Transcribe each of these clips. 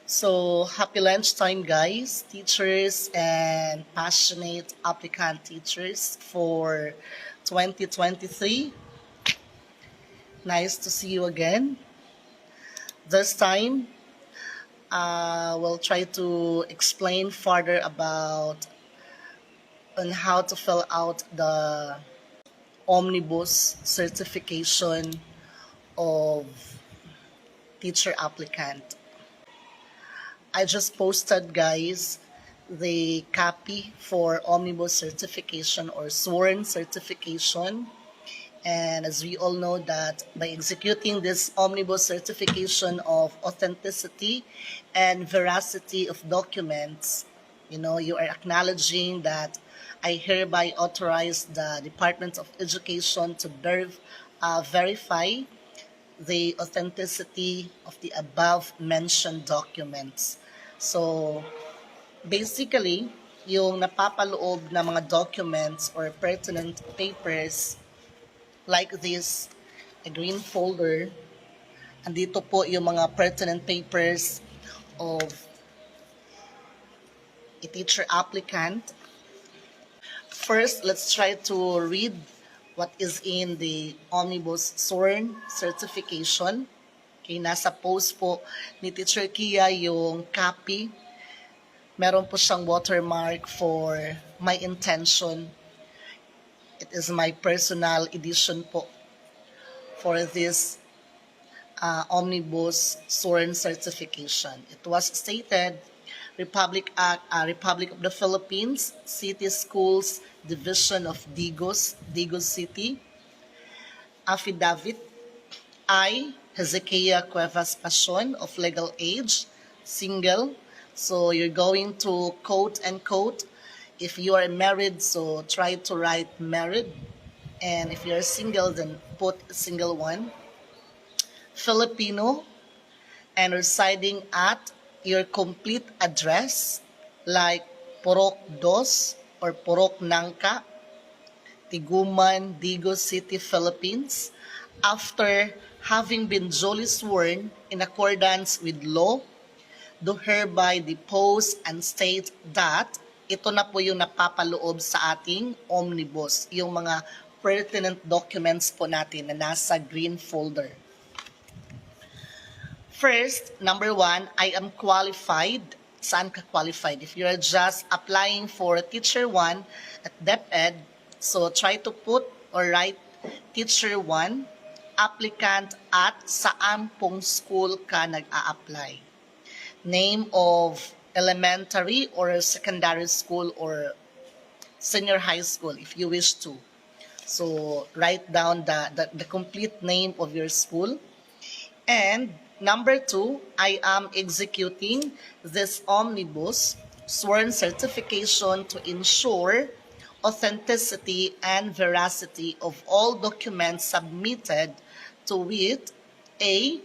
So, happy lunchtime, guys, teachers, and passionate applicant teachers for 2023. Nice to see you again. This time, we'll try to explain further about on how to fill out the Omnibus certification of teacher applicant. I just posted, guys, the copy for Omnibus certification or sworn certification. And as we all know that by executing this Omnibus certification of authenticity and veracity of documents, you are acknowledging that I hereby authorize the Department of Education to verify the authenticity of the above mentioned documents. So, basically, yung napapaloob na mga documents or pertinent papers like this, a green folder, andito po yung mga pertinent papers of a teacher applicant. First, let's try to read what is in the Omnibus sworn certification. Okay, nasa post po ni Teacher Kia yung copy. Meron po siyang watermark for my intention. It is my personal edition po for this Omnibus sworn certification. It was stated, Republic of the Philippines, City Schools, Division of Digos City. Affidavit, I, Hezekiah Cuevas Pasion, of legal age, single. So you're going to quote and quote. If you are married, so try to write married. And if you're single, then put single one. Filipino, and residing at your complete address, like Purok Dos or Purok Nangka, Tiguman, Digos City, Philippines, after having been duly sworn in accordance with law, do hereby depose and state that ito na po yung napapaloob sa ating Omnibus, yung mga pertinent documents po natin na nasa green folder. First, number one, I am qualified. Saan ka qualified? If you're just applying for Teacher 1 at DepEd, so try to put or write Teacher 1, applicant at saan pong school ka nag-a-apply. Name of elementary or secondary school or senior high school if you wish to. So write down the complete name of your school. And number two, I am executing this Omnibus sworn certification to ensure authenticity and veracity of all documents submitted to wit A,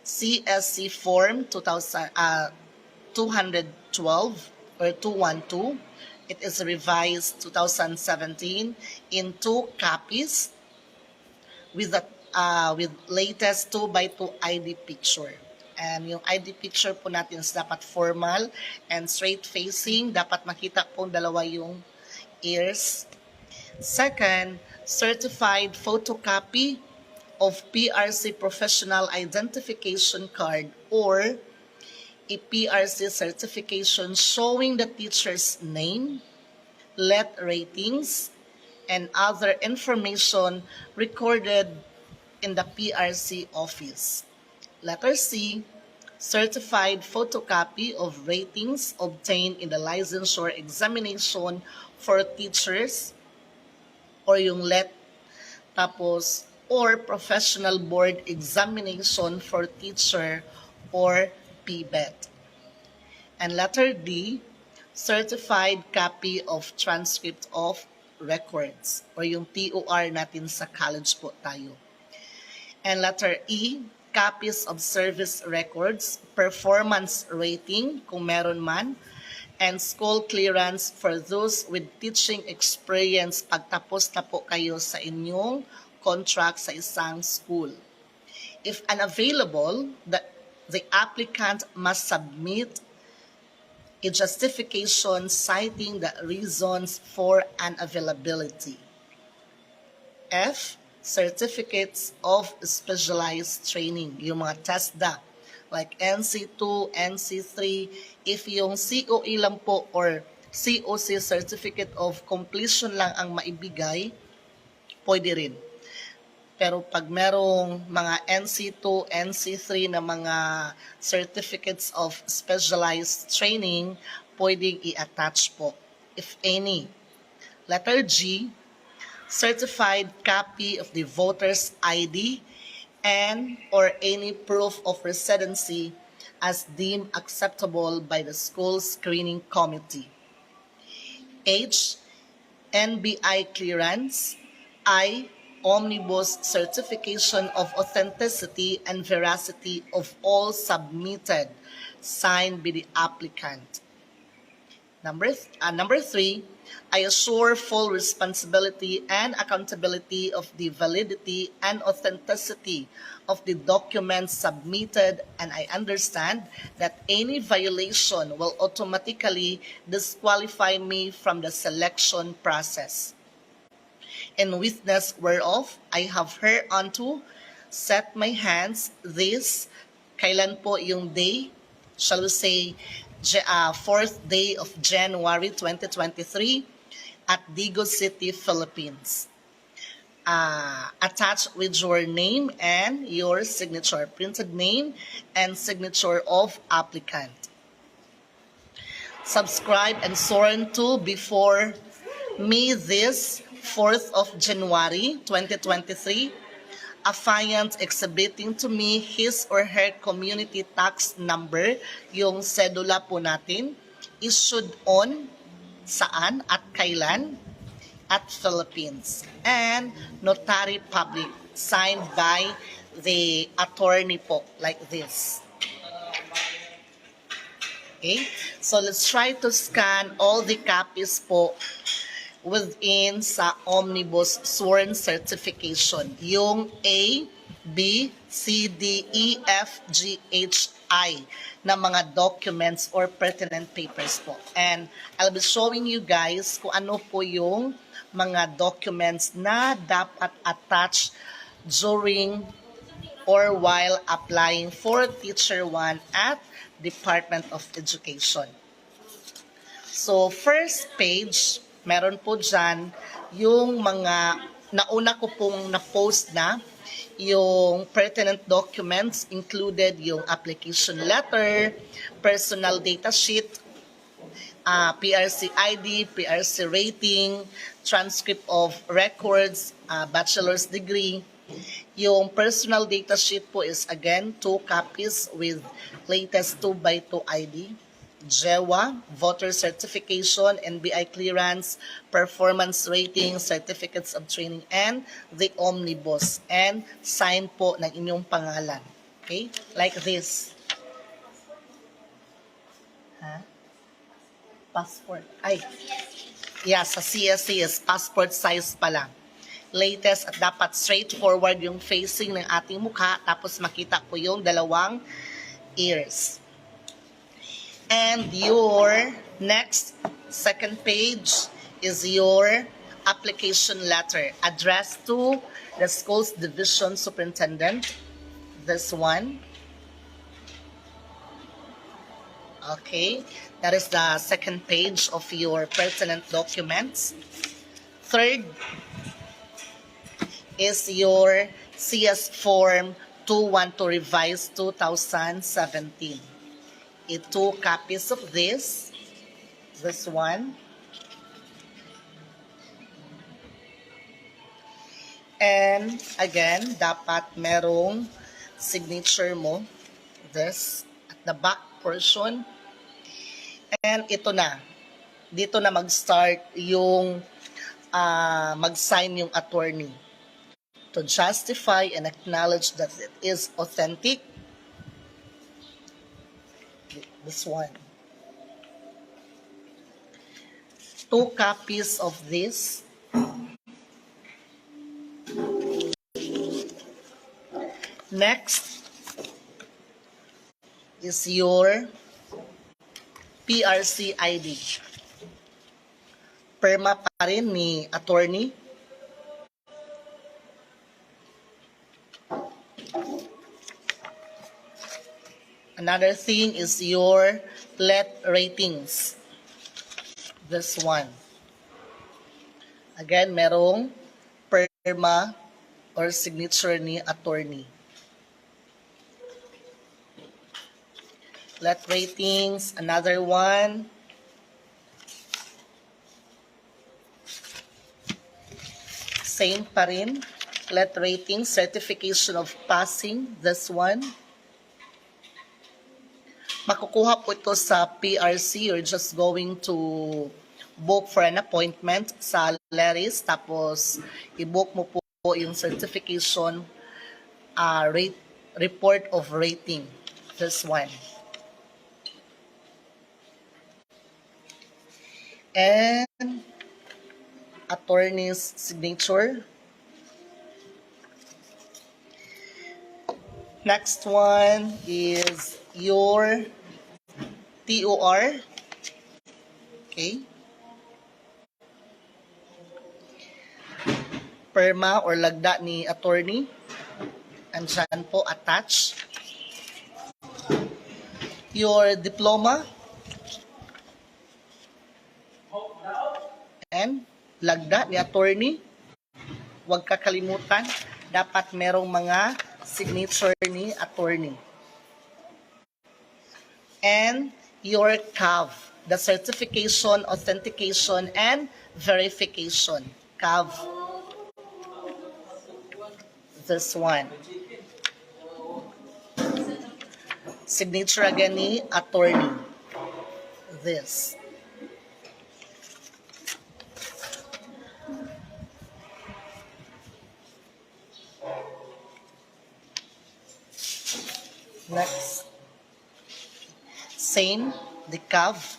CSC Form 212 or 212. It is revised 2017 in 2 copies with latest 2x2 ID picture. And yung ID picture po natin is dapat formal and straight facing. Dapat makita po dalawa yung ears. Second, certified photocopy of PRC Professional Identification Card or a PRC certification showing the teacher's name, let ratings, and other information recorded in the PRC office. Letter C, certified photocopy of ratings obtained in the licensure examination for teachers or yung let tapos or professional board examination for teacher or PBET. And letter D, certified copy of transcript of records or yung TOR natin sa college po tayo. And letter E, copies of service records, performance rating kung meron man, and school clearance for those with teaching experience pagtapos na po kayo sa inyong contract sa isang school. If unavailable, the applicant must submit a justification citing the reasons for unavailability. F, certificates of specialized training, yung mga TESDA, like NC2, NC3. If yung COE lang po or COC, Certificate of Completion lang ang maibigay, pwede rin. Pero pag merong mga NC2, NC3 na mga certificates of specialized training, pwedeng i-attach po, if any. Letter G, certified copy of the voter's ID and or any proof of residency as deemed acceptable by the school screening committee. H, NBI clearance. I, Omnibus certification of authenticity and veracity of all submitted, signed by the applicant. Number 3, I assure full responsibility and accountability of the validity and authenticity of the documents submitted, and I understand that any violation will automatically disqualify me from the selection process. In witness whereof I have hereunto set my hands this, kailan po yung day? Shall we say 4th day of January 2023 at Digo City, Philippines. Attached with your name and your signature, printed name and signature of applicant. Subscribed and sworn to before me this 4th of January 2023, affiant exhibiting to me his or her community tax number, yung sedula po natin, issued on, saan at kailan, at Philippines. And notary public, signed by the attorney po, like this. Okay, so let's try to scan all the copies po within sa Omnibus sworn certification. Yung A, B, C, D, E, F, G, H, I na mga documents or pertinent papers po. And I'll be showing you guys kung ano po yung mga documents na dapat attach during or while applying for Teacher 1 at Department of Education. So, first page, meron po dyan yung mga nauna ko pong na-post na yung pertinent documents, included yung application letter, personal data sheet, PRC ID, PRC rating, transcript of records, bachelor's degree. Yung personal data sheet po is again 2 copies with latest 2x2 ID. JEWA, voter certification, NBI clearance, performance rating, certificates of training, and the Omnibus. And sign po ng inyong pangalan. Okay? Like this. Passport. Ay. Yeah, sa CSC is passport size pa lang. Latest at dapat straightforward yung facing ng ating mukha, tapos makita po yung dalawang ears. And your next, second page, is your application letter addressed to the school's division superintendent. This one. Okay, that is the second page of your pertinent documents. Third is your CS Form 212 Revised 2017. 2 copies of this one, and again, dapat merong signature mo, this, at the back portion, and ito na, dito na mag-start yung mag-sign yung attorney to justify and acknowledge that it is authentic. This one. 2 copies of this. Next, is your PRC ID. Perma pa rin ni attorney. Another thing is your let ratings. This one. Again, merong perma or signature ni attorney. Let ratings, another one. Same pa rin. Let ratings, certification of passing, this one. Makukuha po ito sa PRC. You're just going to book for an appointment sa Leris, tapos i-book mo po yung certification report of rating, this one. And attorney's signature. Next one is your TOR. Okay. Perma or lagda ni attorney. Andyan po, attach. Your diploma. And lagda ni attorney. Huwag kakalimutan, dapat merong mga signature ni attorney. And your CAV, the certification, authentication, and verification. CAV. This one. Signature again ni attorney. This. Next. Same, the CAV.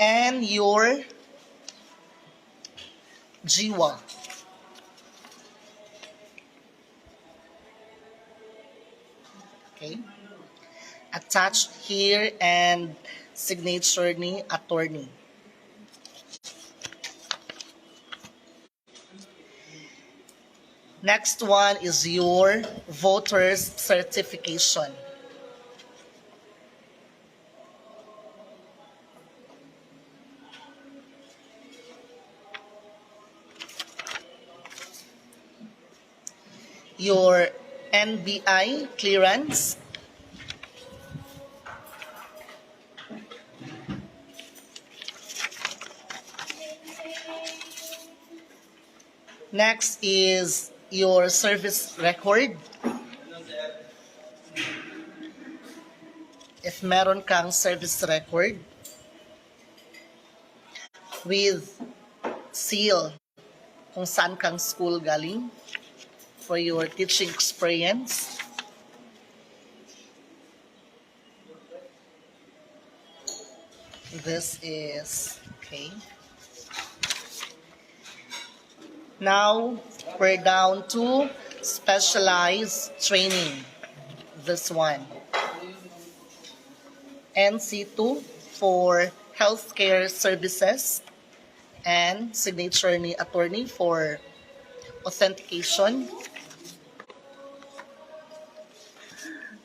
And your GWA. Okay. Attached here and signature ni attorney. Next one is your voter's certification. Your NBI clearance. Next is your service record. If meron kang service record with seal kung saan kang school galing for your teaching experience. This is, okay. Now, we're down to specialized training. This one. NC2 for healthcare services and signature ni attorney for authentication.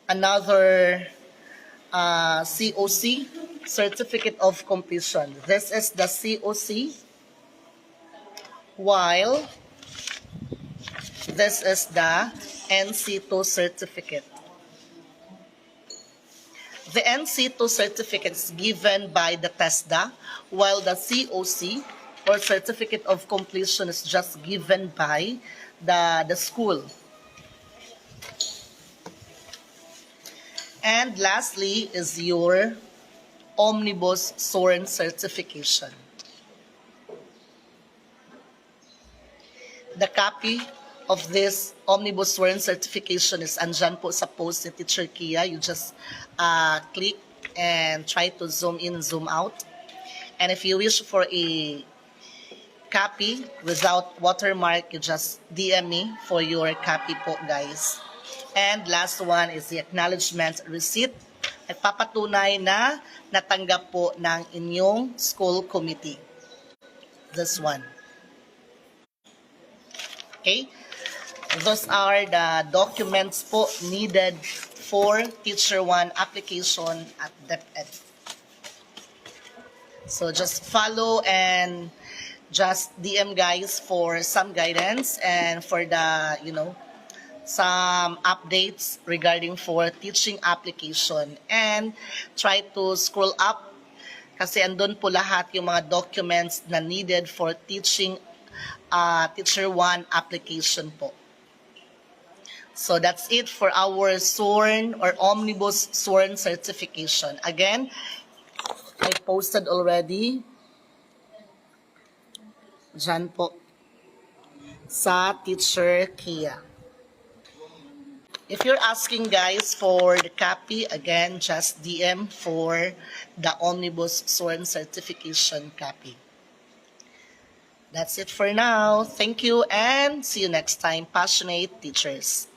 Another COC, certificate of completion. This is the COC, while this is the NC2 certificate. The NC2 certificate is given by the TESDA, while the COC or certificate of completion is just given by the school. And lastly is your Omnibus sworn certification. The copy of this Omnibus sworn certification is andyan po sa post ni Teacher Kia. You just click and try to zoom in and zoom out. And if you wish for a copy without watermark, you just DM me for your copy po, guys. And last one is the acknowledgement receipt. Nagpapatunay na natanggap po ng inyong school committee. This one. Okay? Those are the documents po needed for Teacher 1 application at DepEd. So just follow and just DM guys for some guidance and for the, some updates regarding for teaching application. And try to scroll up kasi andun po lahat yung mga documents na needed for teaching Teacher 1 application po. So that's it for our sworn or Omnibus sworn certification. Again, I posted already dyan po sa Teacher Kia. If you're asking guys for the copy, again, just DM for the Omnibus sworn certification copy. That's it for now. Thank you and see you next time, passionate teachers.